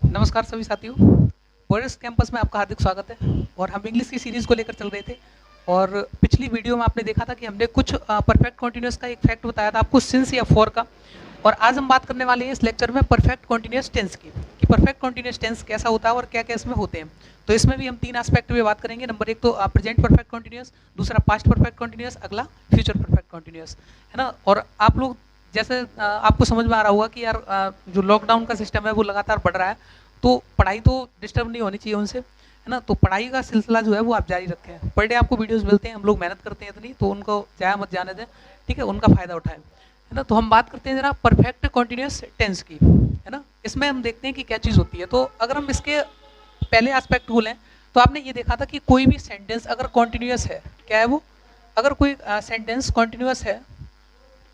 नमस्कार सभी साथियों, बोरिस कैंपस में आपका हार्दिक स्वागत है। और हम इंग्लिश की सीरीज़ को लेकर चल रहे थे और पिछली वीडियो में आपने देखा था कि हमने कुछ परफेक्ट कॉन्टिन्यूस का एक फैक्ट बताया था आपको, सिंस या फॉर का। और आज हम बात करने वाले हैं इस लेक्चर में परफेक्ट कॉन्टिन्यूस टेंस की, कि परफेक्ट कॉन्टिन्यूस टेंस कैसा होता है और क्या क्या इसमें होते हैं। तो इसमें भी हम तीन एस्पेक्ट में बात करेंगे। नंबर एक तो प्रेजेंट परफेक्ट कॉन्टिन्यूस, दूसरा पास्ट परफेक्ट कॉन्टिन्यूस, अगला फ्यूचर परफेक्ट कॉन्टिन्यूस, है ना। और आप लोग जैसे आपको समझ में आ रहा होगा कि यार जो लॉकडाउन का सिस्टम है वो लगातार बढ़ रहा है, तो पढ़ाई तो डिस्टर्ब नहीं होनी चाहिए उनसे, है ना। तो पढ़ाई का सिलसिला जो है वो आप जारी रखें। पर डे आपको वीडियोस मिलते हैं, हम लोग मेहनत करते हैं इतनी, तो उनको जाया मत जाने दें, ठीक है, उनका फायदा उठाएं, है ना। तो हम बात करते हैं जरा परफेक्ट कॉन्टिन्यूस टेंस की, है ना। इसमें हम देखते हैं कि क्या चीज़ होती है। तो अगर हम इसके पहले एस्पेक्ट को लें तो आपने ये देखा था कि कोई भी सेंटेंस अगर कॉन्टिन्यूस है, क्या है वो, अगर कोई सेंटेंस कॉन्टिन्यूस है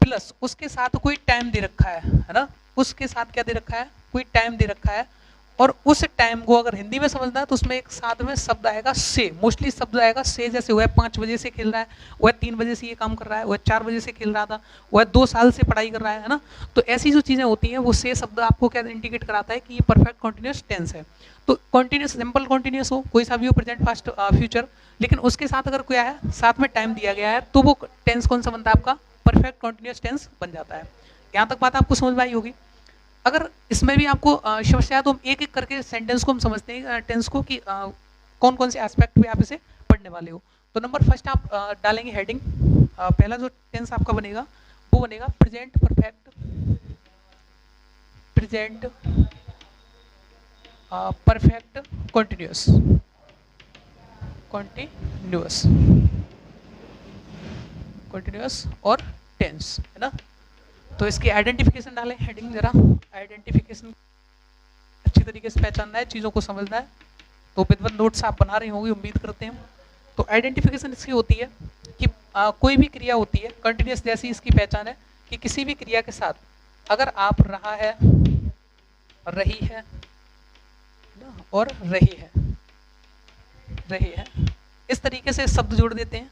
प्लस उसके साथ कोई टाइम दे रखा है ना, उसके साथ क्या दे रखा है, कोई टाइम दे रखा है, और उस टाइम को अगर हिंदी में समझना है तो उसमें एक साथ में शब्द आएगा से, मोस्टली शब्द आएगा से। जैसे वह 5 बजे से खेल रहा है, वह 3 बजे से ये काम कर रहा है, वह 4 बजे से खेल रहा था, वह 2 साल से पढ़ाई कर रहा है ना। तो ऐसी जो चीज़ें होती हैं वो से शब्द आपको क्या इंडिकेट कराता है कि ये परफेक्ट कॉन्टिन्यूस टेंस है। तो कॉन्टिन्यूस सिंपल कॉन्टिन्यूस हो, कोई सा भी हो, प्रेजेंट पास्ट फ्यूचर, लेकिन उसके साथ अगर क्या है, साथ में टाइम दिया गया है, तो वो टेंस कौन सा बनता है, आपका परफेक्ट कॉन्टिन्यूस टेंस बन जाता है। यहाँ तक बात आपको समझ में आई होगी। अगर इसमें भी आपको समस्या है तो हम एक एक करके सेंटेंस को हम समझते हैं, टेंस को, कि कौन कौन से एस्पेक्ट में आप इसे पढ़ने वाले हो। तो नंबर फर्स्ट आप डालेंगे हेडिंग। पहला जो टेंस आपका बनेगा वो बनेगा present perfect, present perfect continuous, continuous, continuous और टेंस, है ना। तो इसकी आइडेंटिफिकेशन डालें हेडिंग जरा। आइडेंटिफिकेशन अच्छी तरीके से पहचानना है, चीज़ों को समझना है। तो विद्वत नोट्स आप बना रहे होंगे, उम्मीद करते हैं। तो आइडेंटिफिकेशन इसकी होती है कि कोई भी क्रिया होती है कंटिन्यूस, जैसी इसकी पहचान है कि किसी भी क्रिया के साथ अगर आप रहा है, रही है और रही है, रही है, इस तरीके से शब्द जोड़ देते हैं,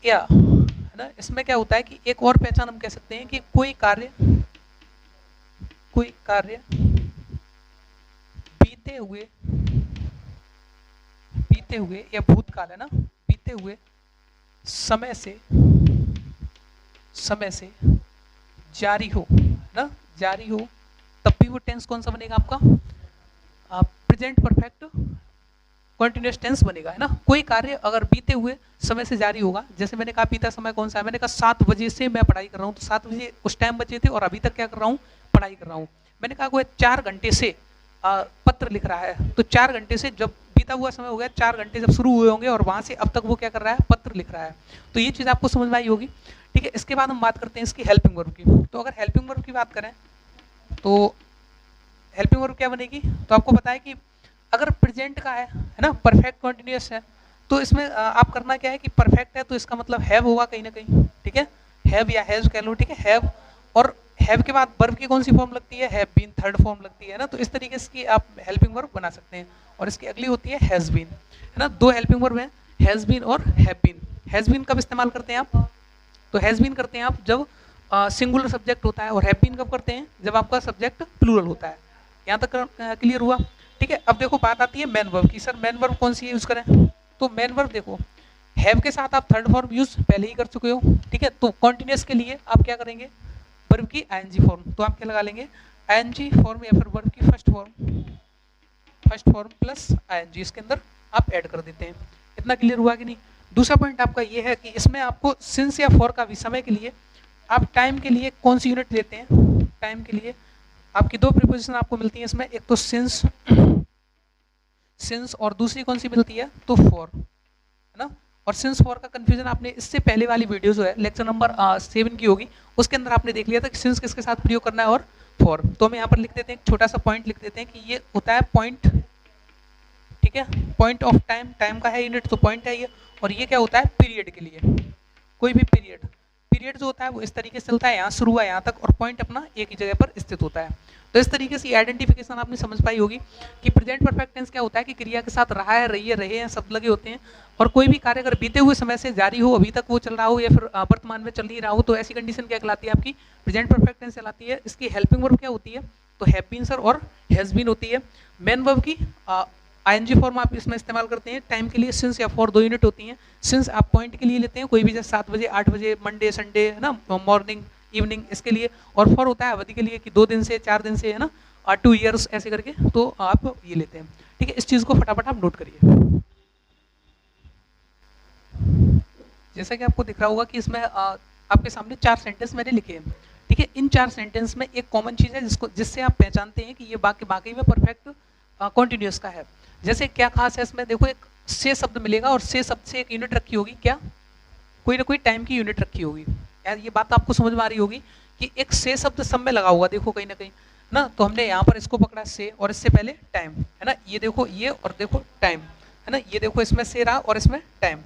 या, है ना। इसमें क्या होता है कि एक और पहचान हम कह सकते हैं कि कोई कार्य, कोई कार्य बीते हुए, बीते हुए या भूतकाल, है ना, बीते हुए समय से, समय से जारी हो, है ना, जारी हो, तब भी वो टेंस कौन सा बनेगा आपका, प्रेजेंट परफेक्ट कॉन्टिन्यूस टेंस बनेगा, है ना। कोई कार्य अगर बीते हुए समय से जारी होगा, जैसे मैंने कहा बीता समय कौन सा है, मैंने कहा 7 बजे से मैं पढ़ाई कर रहा हूँ, तो 7 बजे उस टाइम बचे थे और अभी तक क्या कर रहा हूँ, पढ़ाई कर रहा हूँ। मैंने कहा कोई 4 घंटे से पत्र लिख रहा है, तो 4 घंटे से जब बीता हुआ समय हो गया, 4 घंटे जब शुरू हुए होंगे और वहां से अब तक वो क्या कर रहा है, पत्र लिख रहा है। तो ये चीज़ आपको समझ में आई होगी, ठीक है। इसके बाद हम बात करते हैं इसकी हेल्पिंग वर्ब की। तो अगर हेल्पिंग वर्ब की बात करें तो हेल्पिंग वर्ब क्या बनेगी, तो आपको पता है कि अगर प्रेजेंट का है ना, परफेक्ट कॉन्टिन्यूस है, तो इसमें आप करना क्या है कि परफेक्ट है तो इसका मतलब हैव होगा कहीं ना कहीं, ठीक है, हैव या हैज कह लो, ठीक है, हैव। और हैव के बाद वर्ब की कौन सी फॉर्म लगती है, हैव बीन, थर्ड फॉर्म लगती है ना। तो इस तरीके से आप हेल्पिंग वर्ब बना सकते हैं। और इसकी अगली होती है हैज बीन, है ना। 2 हेल्पिंग वर्ब हैं, हैज बीन और हैव बीन। हैज बीन कब इस्तेमाल करते हैं आप, तो हैज बीन करते हैं आप जब सिंगुलर सब्जेक्ट होता है, और हैव बीन कब करते हैं, जब आपका सब्जेक्ट प्लूरल होता है। यहाँ तक क्लियर हुआ, ठीक है। अब देखो बात आती है मेन वर्ब की। सर मेन वर्ब कौन सी यूज करें, तो मेन वर्ब देखो, हैव के साथ आप थर्ड फॉर्म यूज पहले ही कर चुके हो, ठीक है। तो कॉन्टिन्यूस के लिए आप क्या करेंगे, वर्ब की आईएनजी फॉर्म, तो आप क्या लगा लेंगे, आईएनजी फॉर्म या फिर वर्ब की first form, first form plus ING इसके अंदर आप ऐड कर देते हैं। इतना क्लियर हुआ कि नहीं। दूसरा पॉइंट आपका ये है कि इसमें आपको सिंस या फॉर का भी समय के लिए आप टाइम के लिए कौन सी यूनिट लेते हैं, टाइम के लिए आपकी 2 प्रीपोजिशन आपको मिलती हैं इसमें, एक तो सिंस, सिंस, और दूसरी कौन सी मिलती है, तो फॉर, है ना। और सिंस फॉर का कंफ्यूजन आपने इससे पहले वाली वीडियो जो है लेक्चर नंबर 7 की होगी, उसके अंदर आपने देख लिया था कि सिंस किसके साथ प्रयोग करना है और फॉर। तो हम यहाँ पर लिख देते हैं, एक छोटा सा पॉइंट लिख देते हैं कि ये होता है पॉइंट, ठीक है, पॉइंट ऑफ टाइम, टाइम का है यूनिट तो पॉइंट है ये। और ये क्या होता है, पीरियड के लिए, कोई भी पीरियड, पीरियड जो होता है वो इस तरीके से चलता है, यहाँ शुरू हुआ यहाँ तक, और पॉइंट अपना एक ही जगह पर स्थित होता है। तो इस तरीके से आइडेंटिफिकेशन आपने समझ पाई होगी कि प्रेजेंट परफेक्ट टेंस क्या होता है कि क्रिया के साथ रहा है, रही है, रहे हैं शब्द लगे होते हैं, और कोई भी कार्य अगर बीते हुए समय से जारी हो, अभी तक वो चल रहा हो, या फिर वर्तमान में चल ही रहा हो, तो ऐसी कंडीशन क्या कहलाती है, आपकी प्रेजेंट परफेक्ट टेंस कहलाती है। इसकी हेल्पिंग वर्ब क्या होती है, तो हैव बीन सर और हैज बीन होती है। मेन वर्ब की आईएनजी फॉर्म आप इसमें इस्तेमाल करते हैं। टाइम के लिए सिंस या फॉर 2 यूनिट होती हैं। सिंस आप पॉइंट के लिए लेते हैं, कोई भी जैसे 7 बजे 8 बजे मंडे संडे है ना, मॉर्निंग इवनिंग इसके लिए। और फॉर होता है अवधि के लिए कि 2 दिन से 4 दिन से है ना, 2 ईयर्स ऐसे करके, तो आप ये लेते हैं। ठीक है, इस चीज़ को फटाफट आप नोट करिए। जैसा कि आपको दिख रहा होगा कि इसमें आपके सामने 4 सेंटेंस मैंने लिखे हैं। ठीक है, इन 4 सेंटेंस में एक कॉमन चीज़ है जिससे आप पहचानते हैं कि ये वाकई में परफेक्ट कॉन्टिन्यूस का है। जैसे क्या खास है इसमें, देखो एक से शब्द मिलेगा और से शब्द से एक यूनिट रखी होगी, क्या कोई ना कोई टाइम की यूनिट रखी होगी। यार ये बात आपको समझ में आ रही होगी कि एक से शब्द सब में लगा हुआ, देखो कहीं ना कहीं ना, तो हमने यहाँ पर इसको पकड़ा से और इससे पहले टाइम है ना, ये देखो ये और देखो टाइम है ना, ये देखो इसमें से रहा और इसमें टाइम,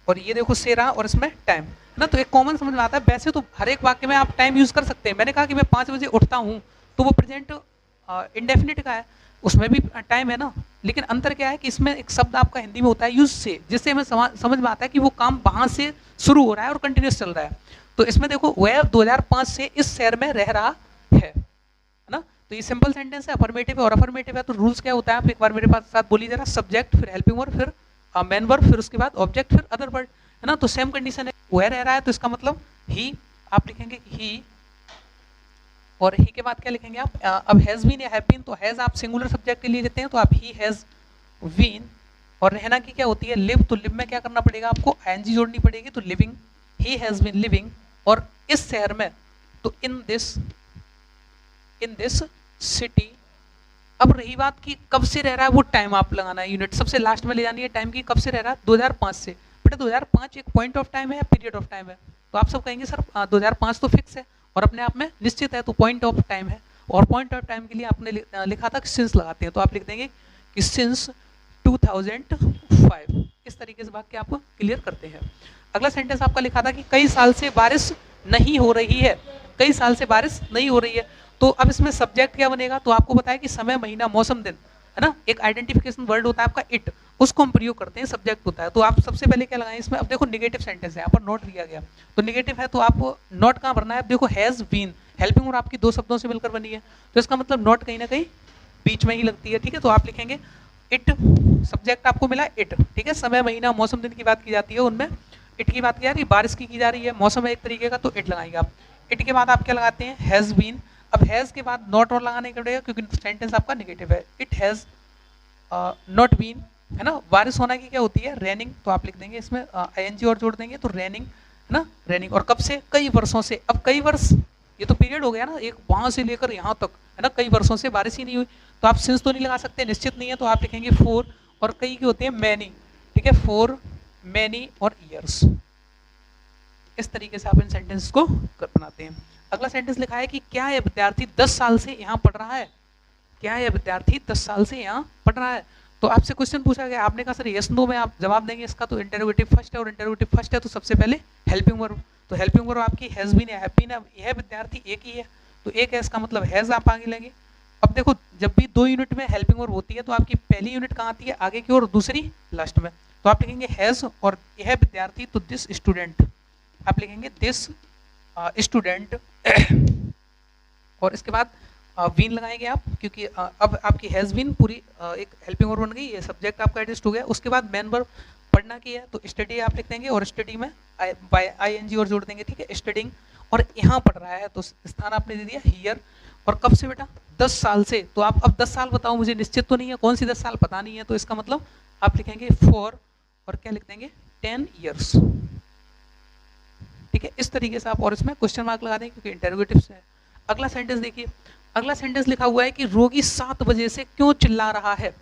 और ये देखो से रहा और इसमें टाइम है ना। तो एक कॉमन समझ में आता है। वैसे तो हर एक वाक्य में आप टाइम यूज कर सकते हैं। मैंने कहा कि मैं 5 बजे उठता हूँ, तो वो प्रेजेंट इंडेफिनिट का है, उसमें भी टाइम है ना। लेकिन अंतर क्या है कि इसमें एक शब्द आपका हिंदी में होता है यूज से, जिससे हमें समझ में आता है कि वो काम वहां से शुरू हो रहा है और कंटिन्यूस चल रहा है। तो इसमें देखो वह 2005 से इस शहर में रह रहा है ना। तो ये सिंपल सेंटेंस है, अफर्मेटिव है, और अफर्मेटिव है तो रूल्स क्या होता है, आप एक बार मेरे पास साथ बोलिए जरा। सब्जेक्ट, फिर हेल्पिंग वर्ब, फिर मेन वर्ब, फिर उसके बाद ऑब्जेक्ट, फिर अदर वर्ड है ना। तो सेम कंडीशन है, वह रह रहा है तो इसका मतलब ही, आप लिखेंगे ही, और ही के बाद क्या लिखेंगे आप। अब हैज बीन या हैव बीन, तो हैज आप सिंगुलर सब्जेक्ट के लिए देते हैं, तो आप ही हैज बीन। और रहना की क्या होती है, लिव, तो लिव में क्या करना पड़ेगा आपको, आईएनजी जोड़नी पड़ेगी, तो living, he has been living, और इस शहर में, तो इन दिस सिटी। अब रही बात की कब से रह रहा है, वो टाइम आप लगाना है, यूनिट सबसे लास्ट में ले जानी है टाइम की। कब से रह रहा है, 2005 से। बेटा 2005 एक पॉइंट ऑफ टाइम है या पीरियड ऑफ टाइम है, तो आप सब कहेंगे सर 2005 तो फिक्स है और अपने आप में निश्चित है, तो पॉइंट ऑफ टाइम है। और पॉइंट ऑफ टाइम के लिए आपने लिखा था कि सिंस लगाते हैं, तो आप लिख देंगे कि सिंस 2005। इस तरीके से वाक्य आपको क्लियर करते हैं। अगला सेंटेंस आपका लिखा था कि कई साल से बारिश नहीं हो रही है, कई साल से बारिश नहीं हो रही है। तो अब इसमें सब्जेक्ट क्या बनेगा, तो आपको बताया कि समय, महीना, मौसम, दिन है ना। एक आइडेंटिफिकेशन वर्ड होता है आपका इट, उसको हम प्रयोग करते हैं, सब्जेक्ट होता है। तो आप सबसे पहले क्या लगाएं इसमें, अब देखो निगेटिव सेंटेंस है, यहाँ पर नोट दिया गया, तो निगेटिव है तो आप नोट कहाँ भरना है। अब देखो हैज बीन, हेल्पिंग और आपकी 2 शब्दों से मिलकर बनी है, तो इसका मतलब नोट कहीं ना कहीं बीच में ही लगती है। ठीक है, तो आप लिखेंगे इट, सब्जेक्ट आपको मिला इट। ठीक है, समय, महीना, मौसम, दिन की बात की जाती है, उनमें इट की बात की जा रही है, बारिश की जा रही है, मौसम है एक तरीके का, तो इट लगाएंगे आप। इट के बाद आप क्या लगाते हैं, हैज बीन। अब हैज के बाद नॉट और लगाने पड़ेगा क्योंकि सेंटेंस आपका नेगेटिव है। इट हैज नॉट बीन है ना। बारिश होना की क्या होती है, रेनिंग, तो आप लिख देंगे इसमें आईएनजी और जोड़ देंगे, तो रेनिंग है ना, रेनिंग। और कब से, कई वर्षों से। अब कई वर्ष, ये तो पीरियड हो गया ना, एक वहां से लेकर यहाँ तक है ना, कई वर्षों से बारिश ही नहीं हुई, तो आप सिंस तो नहीं लगा सकते, निश्चित नहीं है, तो आप लिखेंगे फोर, और कई की होती है मैनी। ठीक है, फोर मैनी और ईयर्स। इस तरीके से आप इन सेंटेंस को बनाते हैं। अगला सेंटेंस लिखा है कि क्या यह विद्यार्थी 10 साल से यहाँ पढ़ रहा है, क्या यह विद्यार्थी 10 साल से यहाँ पढ़ रहा है। तो आपसे क्वेश्चन पूछा गया, आपने कहा सर यस नो में आप जवाब देंगे इसका, तो इंटरोगेटिव फर्स्ट है, और इंटरोगेटिव फर्स्ट है तो सबसे पहले हेल्पिंग वर्ब, तो हेल्पिंग वर्ब आपकी हैज बीन या हैव बीन। अब यह विद्यार्थी एक ही है, तो एक है, इसका मतलब हैज आप आगे लेंगे। अब देखो जब भी 2 यूनिट में हेल्पिंग वर्ब होती है, तो आपकी पहली यूनिट कहाँ आती है, आगे की ओर, दूसरी लास्ट में, तो आप लिखेंगे हैज, और यह विद्यार्थी, तो दिस स्टूडेंट, आप लिखेंगे दिस स्टूडेंट। और इसके बाद बीन लगाएंगे आप, क्योंकि अब आपकी हैज बीन पूरी एक हेल्पिंग वर्ब बन गई, ये सब्जेक्ट आपका एडजस्ट हो गया। उसके बाद मेन वर्ब पढ़ना की है, तो स्टडी आप लिख देंगे, और स्टडी में आईएनजी और जोड़ देंगे। ठीक है, स्टडिंग, और यहाँ पढ़ रहा है तो स्थान आपने दे दिया हियर। और कब से बेटा, 10 साल से। तो आप अब 10 साल बताओ, मुझे निश्चित तो नहीं है कौन सी 10 साल पता नहीं है, तो इसका मतलब आप लिखेंगे फॉर, और क्या लिख देंगे 10 ईयर्स। ठीक है, इस तरीके से आप, और इसमें क्वेश्चन मार्क लगा देंगे क्योंकि इंटरोगेटिव है। अगला सेंटेंस देखिए, अगला सेंटेंस लिखा हुआ है कि रोगी 7 बजे से क्यों चिल्ला रहा है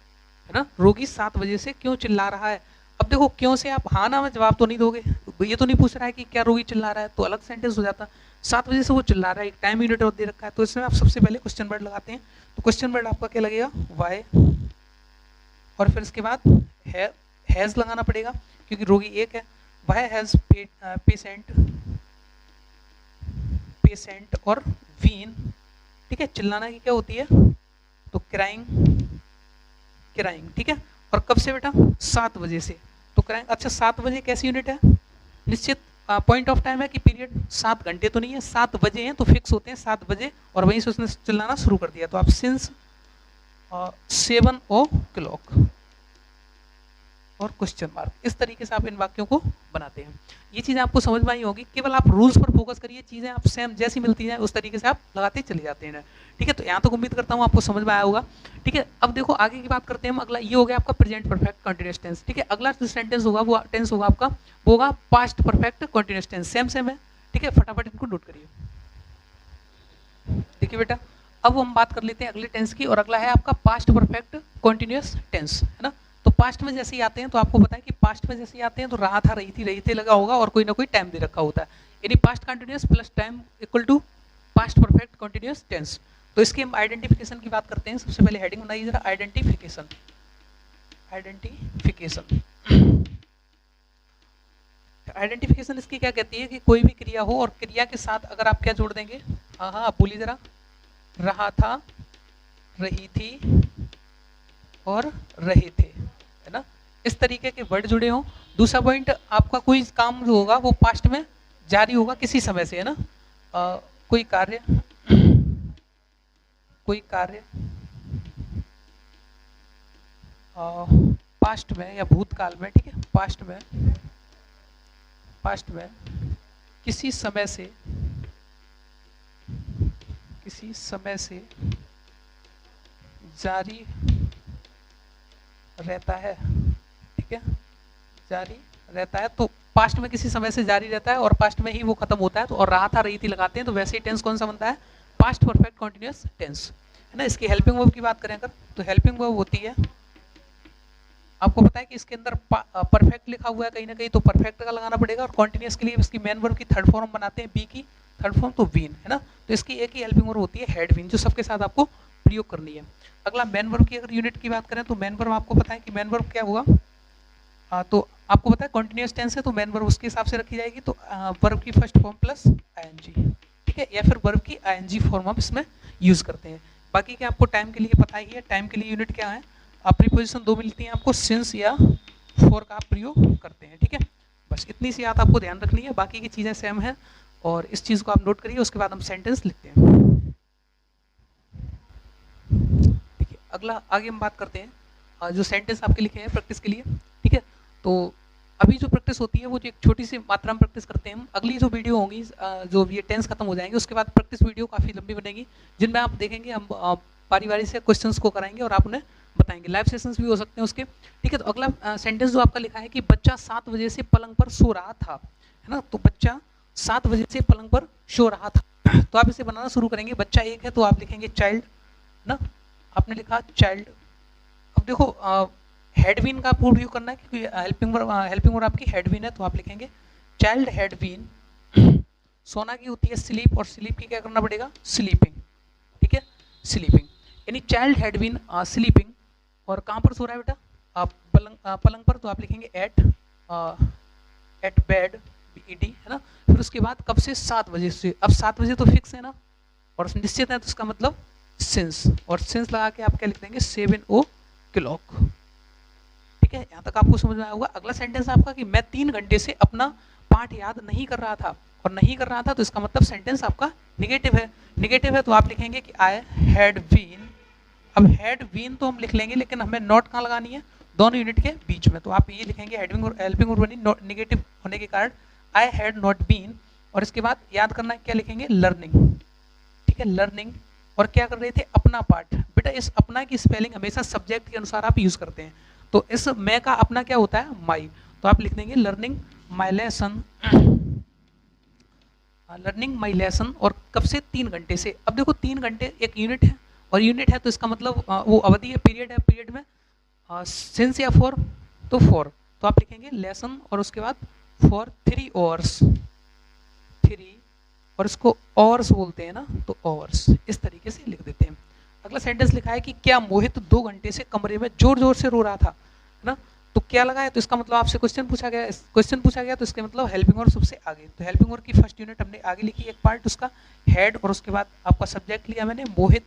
ना, रोगी 7 बजे से क्यों चिल्ला रहा है। अब देखो क्यों से आप हाँ ना में जवाब तो नहीं दोगे, ये तो नहीं पूछ रहा है कि क्या रोगी चिल्ला रहा है, तो अलग सेंटेंस हो जाता। 7 बजे से वो चिल्ला रहा है, एक टाइम यूनिट दे रखा है, तो इसमें आप सबसे पहले क्वेश्चन वर्ड लगाते हैं। तो क्वेश्चन वर्ड आपका क्या लगेगा, वाई, और फिर इसके बाद हैज लगाना पड़ेगा क्योंकि रोगी एक है। वाई हैज पेशेंट और वीन। ठीक है, चिल्लाना की क्या होती है, तो क्राइंग, ठीक है। और कब से बेटा, 7 बजे से, तो क्राइंग। अच्छा 7 बजे कैसी यूनिट है, निश्चित पॉइंट ऑफ टाइम है कि पीरियड 7 घंटे तो नहीं है, 7 बजे हैं तो फिक्स होते हैं 7 बजे, और वहीं से उसने चिल्लाना शुरू कर दिया। तो आप सिंस 7 o'clock और क्वेश्चन मार्क, इस तरीके से आप इन वाक्यों को बनाते हैं। ये चीज़ें आपको समझ में आई होगी। केवल आप रूल्स पर फोकस करिए, चीज़ें आप सेम जैसी मिलती हैं उस तरीके से आप लगाते चले जाते हैं। ठीक है, तो यहाँ तक उम्मीद करता हूँ आपको समझ में आया होगा। ठीक है, अब देखो आगे की बात करते हैं हम। अगला ये हो गया आपका प्रेजेंट परफेक्ट कंटिन्यूअस टेंस। ठीक है, अगला जो सेंटेंस होगा वो टेंस होगा आपका, वो होगा past perfect continuous tense. Same है। ठीक है, फटाफट इनको नोट करिए। देखिए बेटा, अब हम बात कर लेते हैं अगले टेंस की, और अगला है आपका पास्ट परफेक्ट कंटिन्यूअस टेंस, है ना। तो पास्ट में जैसे ही आते हैं तो आपको पता है कि पास्ट में जैसे ही आते हैं तो रहा था, रही थी लगा होगा और कोई ना कोई टाइम दे रखा होता है, यानी past continuous plus time equal to past perfect continuous tense. तो इसके हम आइडेंटिफिकेशन की बात करते हैं। सबसे पहले हेडिंग बनाइए जरा, आइडेंटिफिकेशन। आइडेंटिफिकेशन इसकी क्या कहती है कि कोई भी क्रिया हो और क्रिया के साथ अगर आप क्या जोड़ देंगे, हाँ आप बोलिए जरा, रहा था, रही थी और रहे थे, है ना, इस तरीके के वर्ड जुड़े हों। दूसरा पॉइंट, आपका कोई काम जो होगा वो पास्ट में जारी होगा किसी समय से, है ना। कोई कार्य पास्ट में या भूतकाल में, ठीक है, पास्ट में किसी समय से जारी रहता है। ठीक है, जारी रहता है, तो पास्ट में किसी समय से जारी रहता है और पास्ट में ही वो खत्म होता है। तो और रहा था, रही थी लगाते हैं, तो वैसे ही टेंस कौन सा बनता है, पास्ट परफेक्ट कंटिन्यूअस टेंस, है ना। इसकी हेल्पिंग वर्ब की बात करें अगर, तो हेल्पिंग वर्ब होती है, आपको पता है कि इसके अंदर परफेक्ट लिखा हुआ है कहीं ना कहीं, तो परफेक्ट का लगाना पड़ेगा। और कॉन्टिन्यूअस के लिए इसकी मेन वर्ब की थर्ड फॉर्म बनाते हैं, बी की थर्ड फॉर्म, तो वीन, है ना। तो इसकी एक ही हेल्पिंग वर्ब होती है, हेड वीन, जो सबके साथ आपको प्रयोग करनी है। अगला मेन वर्ब की अगर यूनिट की बात करें तो मेन वर्ब आपको पता है कि मेन वर्ब क्या होगा, तो आपको पता है कॉन्टिन्यूअस टेंस है तो मेन वर्ब उसके हिसाब से रखी जाएगी, तो वर्ब की फर्स्ट फॉर्म प्लस आईएनजी, ठीक है, या फिर वर्ब की आईएनजी फॉर्म आप इसमें यूज करते हैं। बाकी के आपको टाइम के लिए पता ही है, टाइम के लिए यूनिट क्या है, प्रीपोजिशन 2 मिलती है आपको, सिंस या फॉर का आप प्रयोग करते हैं। ठीक है, बस इतनी सी बात आपको ध्यान रखनी है, बाकी की चीज़ें सेम है, और इस चीज़ को आप नोट करिए। उसके बाद हम सेंटेंस लिखते हैं। देखिए, अगला आगे हम बात करते हैं जो सेंटेंस आपके लिखे हैं प्रैक्टिस के लिए। ठीक है, तो अभी जो प्रैक्टिस होती है वो जो एक छोटी सी मात्रा में प्रैक्टिस करते हैं हम। अगली जो वीडियो होंगी, जो ये टेंस खत्म हो जाएंगे उसके बाद प्रैक्टिस वीडियो काफ़ी लंबी बनेगी, जिनमें आप देखेंगे हम बारी से क्वेश्चंस को कराएंगे और आप उन्हें बताएंगे। लाइव सेशंस भी हो सकते हैं उसके। ठीक है, तो अगला सेंटेंस जो आपका लिखा है कि बच्चा 7 बजे से पलंग पर सो रहा था, है ना। तो बच्चा 7 बजे से पलंग पर सो रहा था, तो आप इसे बनाना शुरू करेंगे। बच्चा एक है तो आप लिखेंगे चाइल्ड, ना, आपने लिखा चाइल्ड। अब देखो हेडविन का पूर्ण यूज करना है, क्योंकि हेल्पिंग वर्ब आपकी हेडविन है, तो आप लिखेंगे चाइल्ड हेडविन। सोना की होती है स्लीप, और स्लीप की क्या करना पड़ेगा, स्लीपिंग। ठीक है, स्लीपिंग, यानी चाइल्ड हेडविन स्लीपिंग। और कहाँ पर सो रहा है बेटा, आप पलंग पर, तो आप लिखेंगे एट बेड, BED, है ना। फिर उसके बाद कब से, 7 बजे से। अब 7 बजे तो फिक्स है ना, और निश्चित है, तो इसका मतलब सिंस, और सिंस लगा के आप क्या लिख देंगे, 7 o'clock। ठीक है, यहाँ तक आपको समझ में आया होगा। अगला सेंटेंस आपका कि मैं 3 घंटे से अपना पाठ याद नहीं कर रहा था, और नहीं कर रहा था तो इसका मतलब सेंटेंस आपका निगेटिव है। निगेटिव है तो आप लिखेंगे कि आई हैड बीन। अब हैड बीन तो हम लिख लेंगे, लेकिन हमें नॉट कहाँ लगानी है, दोनों यूनिट के बीच में। तो आप ये लिखेंगे हेडिंग और हेल्पिंग और बनी निगेटिव होने के कारण, आई हैड नॉट बीन। और इसके बाद याद करना है, क्या लिखेंगे, लर्निंग। ठीक है, लर्निंग। और क्या कर रहे थे, अपना पाठ। बेटा इस अपना की स्पेलिंग हमेशा सब्जेक्ट के अनुसार आप यूज करते हैं, तो इस मैं का अपना क्या होता है, माई। तो आप लिख देंगे learning my lesson, learning my lesson. और कब से, 3 घंटे से। अब देखो 3 घंटे एक यूनिट है, और यूनिट है तो इसका मतलब वो अवधि है, पीरियड है, पीरियड में सिंस या फॉर, तो फॉर। तो आप लिखेंगे लेसन और उसके बाद फॉर 3 hours, 3, और इसको आवर्स बोलते हैं ना, तो आवर्स, इस तरीके से लिख देते हैं। अगला सेंटेंस लिखा है कि क्या मोहित 2 घंटे से कमरे में जोर जोर से रो रहा था, है ना। तो क्या लगा है, तो इसका मतलब आपसे क्वेश्चन पूछा गया, तो इसके मतलब हेल्पिंग वर्ब सबसे आगे। तो हेल्पिंग वर्ब की फर्स्ट यूनिट हमने आगे लिखी, एक पार्ट उसका हेड, और उसके बाद आपका सब्जेक्ट लिया मैंने मोहित,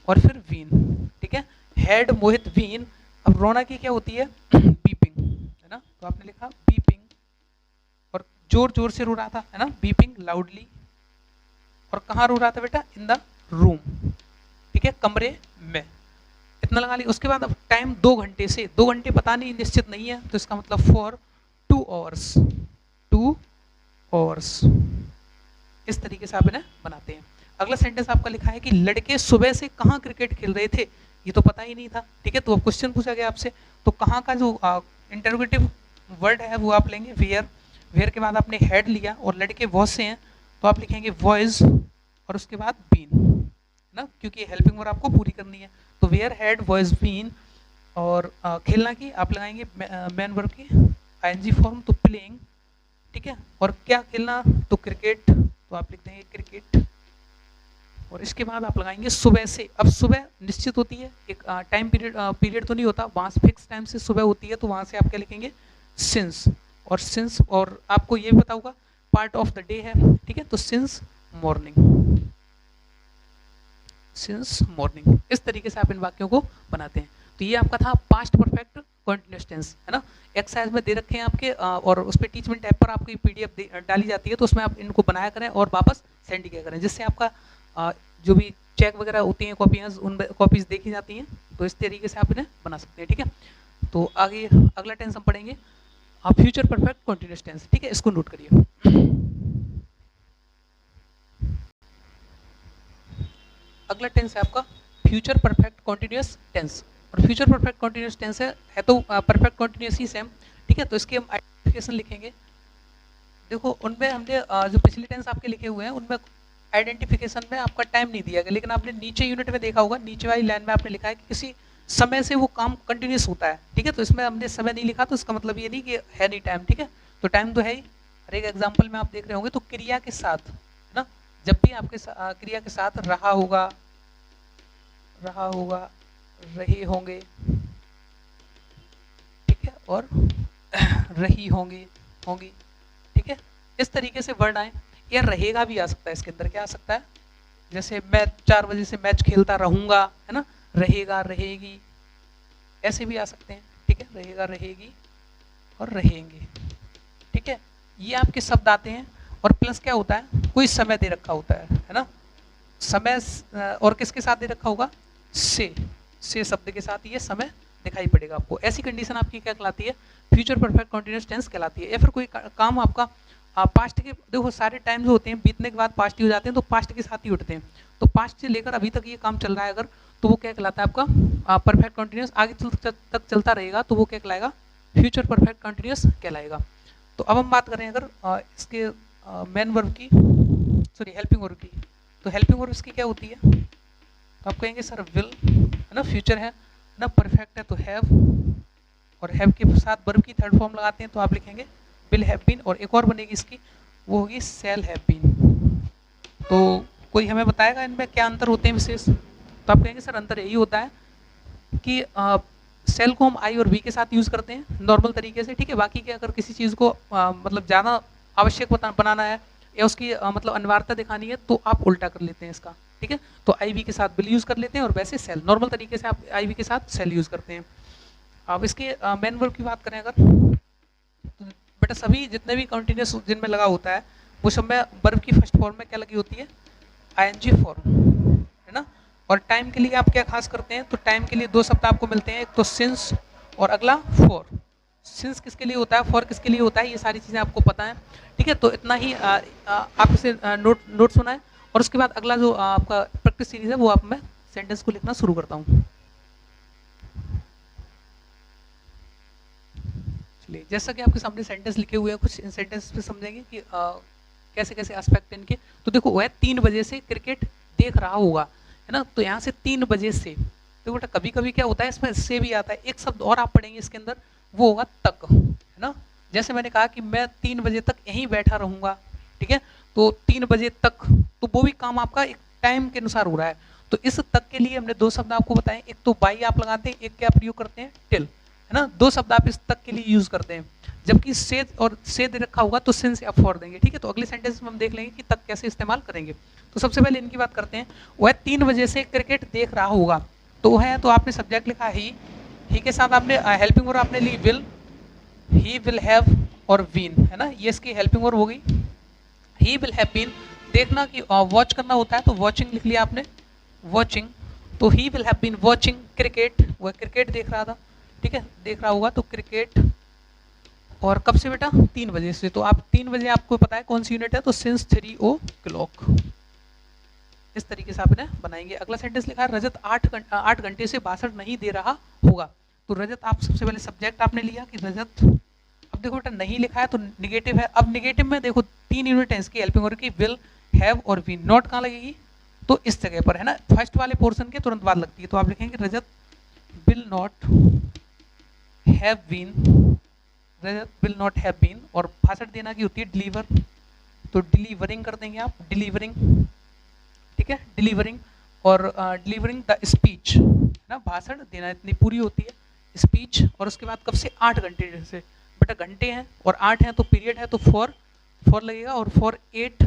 और फिर वीन। ठीक है, हेड, मोहित, वीन। अब रोना की क्या होती है, बीपिंग, है ना। तो आपने लिखा बीपिंग, और जोर जोर से रो रहा था, है ना, बीपिंग लाउडली। और कहाँ रो रहा था बेटा? इन द रूम, ठीक है, कमरे में। इतना लगा लिया। उसके बाद अब टाइम 2 घंटे से, 2 घंटे पता नहीं, निश्चित नहीं है, तो इसका मतलब फॉर 2 आवर्स, 2 आवर्स। इस तरीके से आप इन्हें बनाते हैं। अगला सेंटेंस आपका लिखा है कि लड़के सुबह से कहाँ क्रिकेट खेल रहे थे, ये तो पता ही नहीं था, ठीक है। तो अब क्वेश्चन पूछा गया आपसे, तो कहाँ का जो इंटरोगेटिव वर्ड है वो आप लेंगे वेयर। वेयर के बाद आपने हेड लिया और लड़के बहुत से हैं, तो आप लिखेंगे वॉइस और उसके बाद बीन, ना, क्योंकि हेल्पिंग वर्ब आपको पूरी करनी है। तो वेयर हेड वॉइस बीन। और खेलना की आप लगाएंगे मैन वर्ब की आईएनजी फॉर्म, तो प्लेइंग, ठीक है। और क्या खेलना? तो क्रिकेट, तो आप लिख देंगे क्रिकेट। और इसके बाद आप लगाएंगे सुबह से। अब सुबह निश्चित होती है, एक टाइम पीरियड तो नहीं होता, वहाँ से फिक्स टाइम से सुबह होती है, तो वहाँ से आप क्या लिखेंगे? सिंस। और सिंस, और आपको ये भी पता होगा पार्ट ऑफ द डे है, ठीक है, तो सिंस मॉर्निंग, सिंस मॉर्निंग। इस तरीके से आप इन वाक्यों को बनाते हैं। तो ये आपका था पास्ट परफेक्ट कंटीन्यूअस टेंस, है ना। एक्सरसाइज में दे रखे हैं आपके, और उस पर टीचमेंट टैब पर आपकी पीडीएफ डाली जाती है, तो उसमें आप इनको बनाया करें और वापस सेंड किया करें, जिससे आपका जो भी चेक वगैरह होती हैं कॉपीज, उन कॉपीज देखी जाती हैं। तो इस तरीके से आप इन्हें बना सकते हैं, ठीक है। तो आगे अगला टेंस हम पढ़ेंगे फ्यूचर परफेक्ट कंटीन्यूअस टेंस, ठीक है, इसको नोट करिए। अगला टेंस है आपका फ्यूचर परफेक्ट कंटीन्यूअस टेंस। और फ्यूचर परफेक्ट कंटीन्यूअस टेंस है तो परफेक्ट कंटीन्यूअस ही सेम, ठीक है। तो इसके हम आइडेंटिफिकेशन लिखेंगे। देखो उनमें हमने जो पिछले टेंस आपके लिखे हुए हैं उनमें आइडेंटिफिकेशन में आपका टाइम नहीं दिया गया, लेकिन आपने नीचे यूनिट में देखा होगा, नीचे वाली लाइन में आपने लिखा है कि किसी समय से वो काम कंटिन्यूस होता है, ठीक है। तो इसमें हमने समय नहीं लिखा, तो इसका मतलब ये नहीं कि है नहीं टाइम, ठीक है। तो टाइम तो है ही। हर एक एग्जाम्पल में आप देख रहे होंगे, तो क्रिया के साथ, है ना, जब भी आपके क्रिया के साथ रहा होगा, रहे होंगे, ठीक है, और रही होंगी, ठीक है, इस तरीके से वर्ड आए। या रहेगा भी आ सकता है, इसके अंदर क्या आ सकता है? जैसे मैं 4 बजे से मैच खेलता रहूंगा, है ना, रहेगा, रहेगी, ऐसे भी आ सकते हैं, ठीक है, रहेगा, रहेगी और रहेंगे, ठीक है। ये आपके शब्द आते हैं। और प्लस क्या होता है? कोई समय दे रखा होता है ना, समय, और किसके साथ दे रखा होगा? से शब्द के साथ ये समय दिखाई पड़ेगा आपको। ऐसी कंडीशन आपकी क्या कहलाती है? फ्यूचर परफेक्ट कंटीन्यूअस टेंस कहलाती है। या फिर कोई काम आपका पास्ट के, देखो सारे टाइम जो होते हैं बीतने के बाद पास्ट ही हो जाते हैं, तो पास्ट के साथ ही उठते हैं। तो पास्ट से लेकर अभी तक ये काम चल रहा है अगर, तो वो क्या कहलाता है आपका परफेक्ट कंटीन्यूअस। आगे तक चलता रहेगा तो वो क्या कहलाएगा? फ्यूचर परफेक्ट कंटीन्यूअस कहलाएगा। तो अब हम बात करें अगर इसके मेन वर्ब की, सॉरी हेल्पिंग वर्ब की, तो हेल्पिंग वर्ब इसकी क्या होती है? तो आप कहेंगे सर विल, है ना, फ्यूचर है ना, परफेक्ट है तो हैव, और हैव के साथ वर्ब की थर्ड फॉर्म लगाते हैं, तो आप लिखेंगे विल हैव बीन। और एक और बनेगी इसकी, वो होगी शैल हैव बीन। तो कोई हमें बताएगा इनमें क्या अंतर होते हैं विशेष? तो आप कहेंगे सर अंतर यही होता है कि सेल को हम आई और वी के साथ यूज़ करते हैं नॉर्मल तरीके से, ठीक है। बाकी के अगर किसी चीज़ को मतलब ज़्यादा आवश्यक बनाना है या उसकी मतलब अनिवार्यता दिखानी है, तो आप उल्टा कर लेते हैं इसका, ठीक है। तो आई वी के साथ बिल यूज़ कर लेते हैं, और वैसे सेल नॉर्मल तरीके से आप आई वी के साथ सेल यूज़ करते हैं। अब इसके मेन वर्ब की बात करें अगर, तो बेटा सभी जितने भी कंटिन्यूस जिनमें लगा होता है वो सब में वर्ब की फर्स्ट फॉर्म में क्या लगी होती है? आईएनजी फॉर्म, है ना। और टाइम के लिए आप क्या खास करते हैं? तो टाइम के लिए 2 शब्द आपको मिलते हैं, एक तो सिंस और अगला फॉर। सिंस किसके लिए होता है, फॉर किसके लिए होता है, ये सारी चीज़ें आपको पता है, ठीक है। तो इतना ही आप इसे नोट सुना है। और उसके बाद अगला जो आपका प्रैक्टिस सीरीज है वो आप मैं सेंटेंस को लिखना शुरू करता हूँ। चलिए, जैसा कि आपके सामने सेंटेंस लिखे हुए हैं, कुछ इन सेंटेंस पे समझेंगे कि कैसे कैसे एस्पेक्ट इनके। तो देखो वह 3 बजे से क्रिकेट देख रहा होगा, है ना। तो यहाँ से 3 बजे से, तो बेटा कभी कभी क्या होता है इसमें से भी आता है, एक शब्द और आप पढ़ेंगे इसके अंदर, वो होगा तक, है ना। जैसे मैंने कहा कि मैं 3 बजे तक यहीं बैठा रहूंगा, ठीक है। तो 3 बजे तक, तो वो भी काम आपका एक टाइम के अनुसार हो रहा है। तो इस तक के लिए हमने 2 शब्द आपको बताए, एक तो बाई आप लगाते हैं, एक क्या प्रयोग करते हैं? टिल, है ना। 2 शब्द आप इस तक के लिए यूज करते हैं। जबकि से और से दे रखा होगा तो सिंस या फॉर देंगे, ठीक है। तो अगले सेंटेंस में हम देख लेंगे कि तक कैसे इस्तेमाल करेंगे। तो सबसे पहले इनकी बात करते हैं। वह 3 बजे से क्रिकेट देख रहा होगा, तो है, तो आपने सब्जेक्ट लिखा ही के साथ आपने हेल्पिंग वर्ब आपने ली विल, ही विल हैव, और बीन, है ना, ये इसकी हेल्पिंग वर्ब हो गई। ही विल हैव बीन, देखना कि वॉच करना होता है तो वॉचिंग लिख लिया आपने, वॉचिंग, तो he will have been watching cricket, वह क्रिकेट देख रहा था, ठीक है, देख रहा होगा तो क्रिकेट, और कब से बेटा, 3 बजे से, तो आप 3 बजे आपको पता है कौन सी यूनिट है, तो सिंस 3 o'clock। इस तरीके से आप इन्हें बनाएंगे। अगला सेंटेंस लिखा है रजत 8 घंटे से भाषण नहीं दे रहा होगा, तो रजत आप सबसे पहले सब्जेक्ट आपने लिया कि रजत, अब देखो बेटा नहीं लिखा है तो निगेटिव है, अब निगेटिव में देखो 3 यूनिट है इसकी हेल्पिंग वर्ब की, विल, हैव और बीन, नॉट कहाँ लगेगी, तो इस जगह पर, है ना, फर्स्ट वाले पोर्शन के तुरंत बाद लगती है, तो आप लिखेंगे Rajat will not have been, Rajat will not have been, और भाषण देना की होती है डिलीवर, तो डिलीवरिंग कर देंगे आप, डिलीवरिंग, ठीक है, डिलीवरिंग, और डिलीवरिंग द स्पीच, ना, भाषण देना इतनी पूरी होती है, स्पीच, और उसके बाद कब से, 8 घंटे से, बेटा घंटे हैं और 8 हैं तो पीरियड है तो फॉर लगेगा, और फॉर 8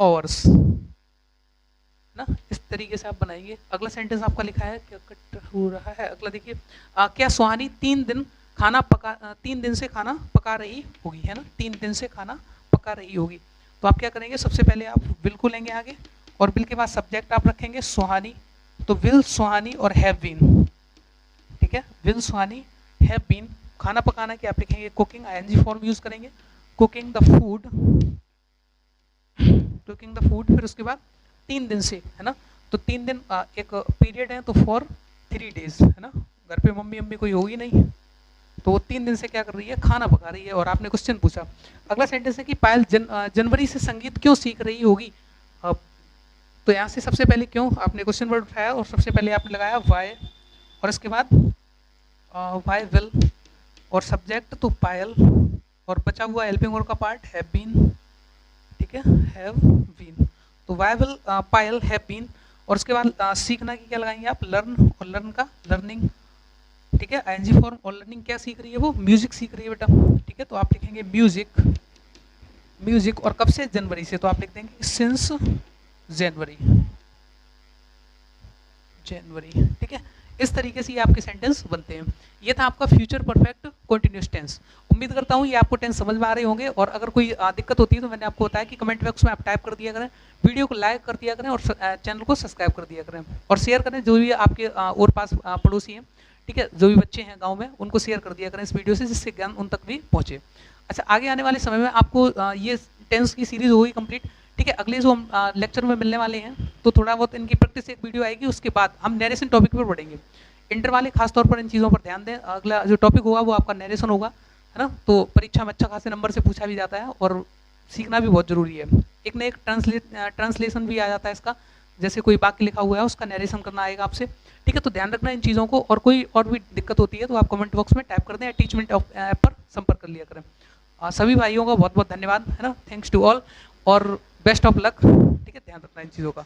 आवर्स, ना, इस तरीके से आप बनाएंगे। अगला सेंटेंस आपका लिखा है, क्या कट हो रहा है, अगला देखिए, क्या सुहानी 3 दिन से खाना पका रही होगी, है ना, 3 दिन से खाना पका रही होगी, तो आप क्या करेंगे, सबसे पहले आप विल को लेंगे आगे, और विल के बाद सब्जेक्ट आप रखेंगे सुहानी, तो विल सुहानी और हैव बीन, ठीक है, विल सुहानी हैव बीन, खाना पकाना की आप लिखेंगे कुकिंग, आईएनजी फॉर्म यूज करेंगे, कुकिंग द फूड, फिर उसके बाद 3 दिन से, है ना, तो 3 दिन एक पीरियड है तो फॉर 3 days, है ना, घर पे मम्मी कोई होगी नहीं, तो वो 3 दिन से क्या कर रही है, खाना पका रही है, और आपने क्वेश्चन पूछा। अगला सेंटेंस है कि पायल जनवरी से संगीत क्यों सीख रही होगी, तो यहाँ से सबसे पहले क्यों आपने क्वेश्चन वर्ड उठाया, और सबसे पहले आपने लगाया वाई, और इसके बाद वाई विल, और सब्जेक्ट तो पायल, और बचा हुआ हेल्पिंग वर्ब का पार्ट हैव बीन, ठीक है, हैव बीन, तो वाई विल पायल हैव बीन, और उसके बाद सीखना की क्या लगाएंगे आप, लर्न, और लर्न का लर्निंग, ठीक है, आईएनजी फॉर्म, और लर्निंग क्या सीख रही है, वो म्यूजिक सीख रही है बेटा, ठीक है, तो आप लिखेंगे म्यूजिक, और कब से, जनवरी से, तो आप लिख देंगे सिंस जनवरी, ठीक है, इस तरीके से ये आपके सेंटेंस बनते हैं। ये था आपका फ्यूचर परफेक्ट कंटीन्यूअस टेंस। उम्मीद करता हूँ ये आपको टेंस समझ में आ रहे होंगे, और अगर कोई दिक्कत होती है तो मैंने आपको बताया कि कमेंट बॉक्स में आप टाइप कर दिया करें, वीडियो को लाइक कर दिया करें, और चैनल को सब्सक्राइब कर दिया करें, और शेयर करें जो भी आपके और पास पड़ोसी हैं, ठीक है, जो भी बच्चे हैं गाँव में, उनको शेयर कर दिया करें इस वीडियो से, जिससे ज्ञान उन तक भी पहुँचे। अच्छा, आगे आने वाले समय में आपको ये टेंस की सीरीज होगी कंप्लीट, ठीक है, अगले जो हम लेक्चर में मिलने वाले हैं, तो थोड़ा बहुत इनकी प्रैक्टिस एक वीडियो आएगी, उसके बाद हम नरेशन टॉपिक पर बढ़ेंगे। इंटर वाले खासतौर पर इन चीज़ों पर ध्यान दें, अगला जो टॉपिक होगा वो आपका नरेशन होगा, है ना, तो परीक्षा में अच्छा खासे नंबर से पूछा भी जाता है, और सीखना भी बहुत जरूरी है। एक ना एक ट्रांसलेशन भी आ जाता है इसका, जैसे कोई वाक्य लिखा हुआ है उसका नरेशन करना आएगा आपसे, ठीक है, तो ध्यान रखना इन चीज़ों को, और कोई और भी दिक्कत होती है तो आप कमेंट बॉक्स में टाइप कर दें, टीचमेंट ऐप पर संपर्क कर लिया करें। सभी भाइयों का बहुत बहुत धन्यवाद, है ना, थैंक्स टू ऑल, और बेस्ट ऑफ लक, ठीक है, ध्यान रखना इन चीज़ों का।